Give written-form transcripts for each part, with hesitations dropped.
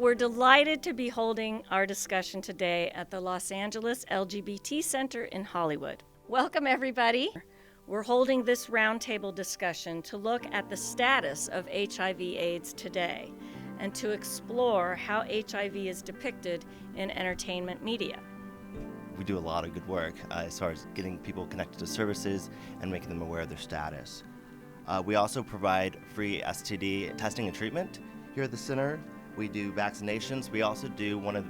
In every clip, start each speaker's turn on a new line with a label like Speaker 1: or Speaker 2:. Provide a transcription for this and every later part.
Speaker 1: We're delighted to be holding our discussion today at the Los Angeles LGBT Center in Hollywood. Welcome, everybody. We're holding this roundtable discussion to look at the status of HIV/AIDS today and to explore how HIV is depicted in entertainment media.
Speaker 2: We do a lot of good work as far as getting people connected to services and making them aware of their status. We also provide free STD testing and treatment here at the center. We do vaccinations. We also do one of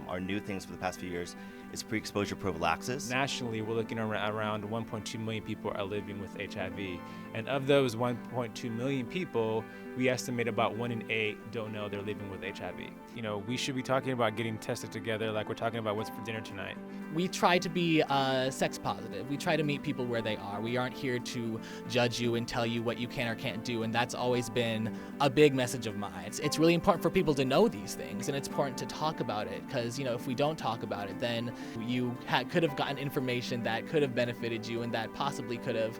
Speaker 2: our new things for the past few years is pre-exposure prophylaxis.
Speaker 3: Nationally, we're looking around 1.2 million people are living with HIV. And of those 1.2 million people, we estimate about 1 in 8 don't know they're living with HIV. You know, we should be talking about getting tested together like we're talking about what's for dinner tonight.
Speaker 4: We try to be sex positive. We try to meet people where they are. We aren't here to judge you and tell you what you can or can't do, and that's always been a big message of mine. It's really important for people to know these things, and it's important to talk about it, because, you know, if we don't talk about it, then you could have gotten information that could have benefited you and that possibly could have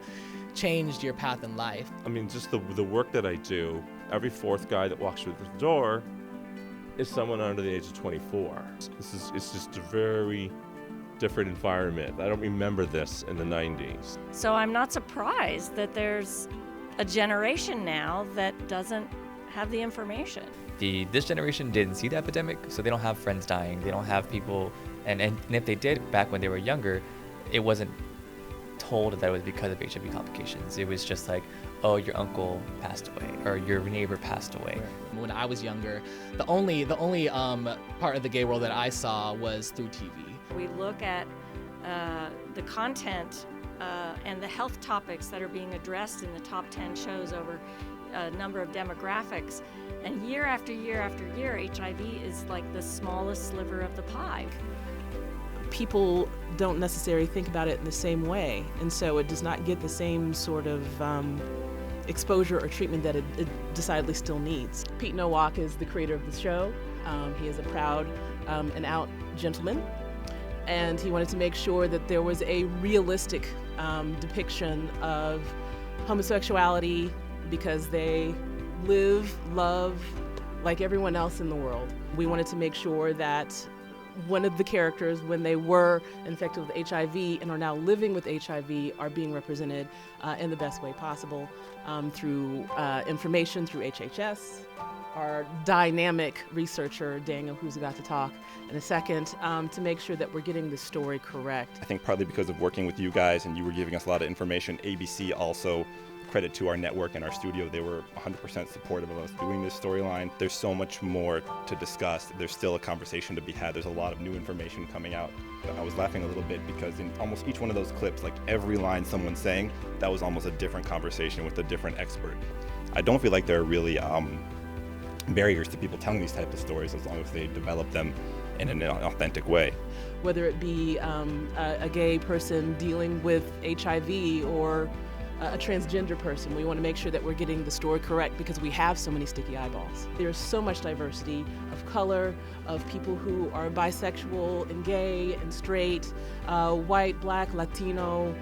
Speaker 4: changed your path in life.
Speaker 5: I mean, just the work that I do, every fourth guy that walks through the door is someone under the age of 24. It's just a very different environment. I don't remember this in the 90s.
Speaker 1: So I'm not surprised that there's a generation now that doesn't have the information.
Speaker 6: This generation didn't see the epidemic, so they don't have friends dying. They don't have people, and if they did back when they were younger, it wasn't told that it was because of HIV complications. It was just like, oh, your uncle passed away or your neighbor passed away.
Speaker 4: When I was younger, the only part of the gay world that I saw was through TV.
Speaker 1: We look at the content and the health topics that are being addressed in the top 10 shows over a number of demographics, and year after year after year, HIV is like the smallest sliver of the pie.
Speaker 7: People don't necessarily think about it in the same way, and so it does not get the same sort of exposure or treatment that it decidedly still needs. Pete Nowak is the creator of the show. He is a proud and out gentleman, and he wanted to make sure that there was a realistic depiction of homosexuality, because they live, love like everyone else in the world. We wanted to make sure that one of the characters, when they were infected with HIV and are now living with HIV, are being represented in the best way possible through information, through HH&S. Our dynamic researcher, Daniel, who's about to talk in a second, to make sure that we're getting the story correct.
Speaker 8: I think partly because of working with you guys and you were giving us a lot of information, ABC also, credit to our network and our studio, they were 100% supportive of us doing this storyline. There's so much more to discuss. There's still a conversation to be had. There's a lot of new information coming out. I was laughing a little bit because in almost each one of those clips, like every line someone's saying, that was almost a different conversation with a different expert. I don't feel like there are really barriers to people telling these types of stories as long as they develop them in an authentic way.
Speaker 7: Whether it be a gay person dealing with HIV or a transgender person, we want to make sure that we're getting the story correct because we have so many sticky eyeballs. There's so much diversity of color, of people who are bisexual and gay and straight, white, black, Latino,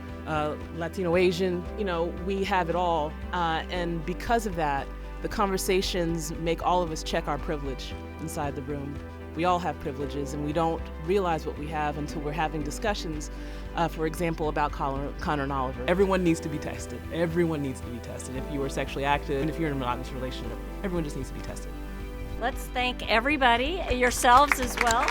Speaker 7: Latino-Asian, you know, we have it all. And because of that, the conversations make all of us check our privilege inside the room. We all have privileges, and we don't realize what we have until we're having discussions, for example, about Connor and Oliver. Everyone needs to be tested. Everyone needs to be tested. If you are sexually active and if you're in a monogamous relationship, everyone just needs to be tested.
Speaker 1: Let's thank everybody, yourselves as well.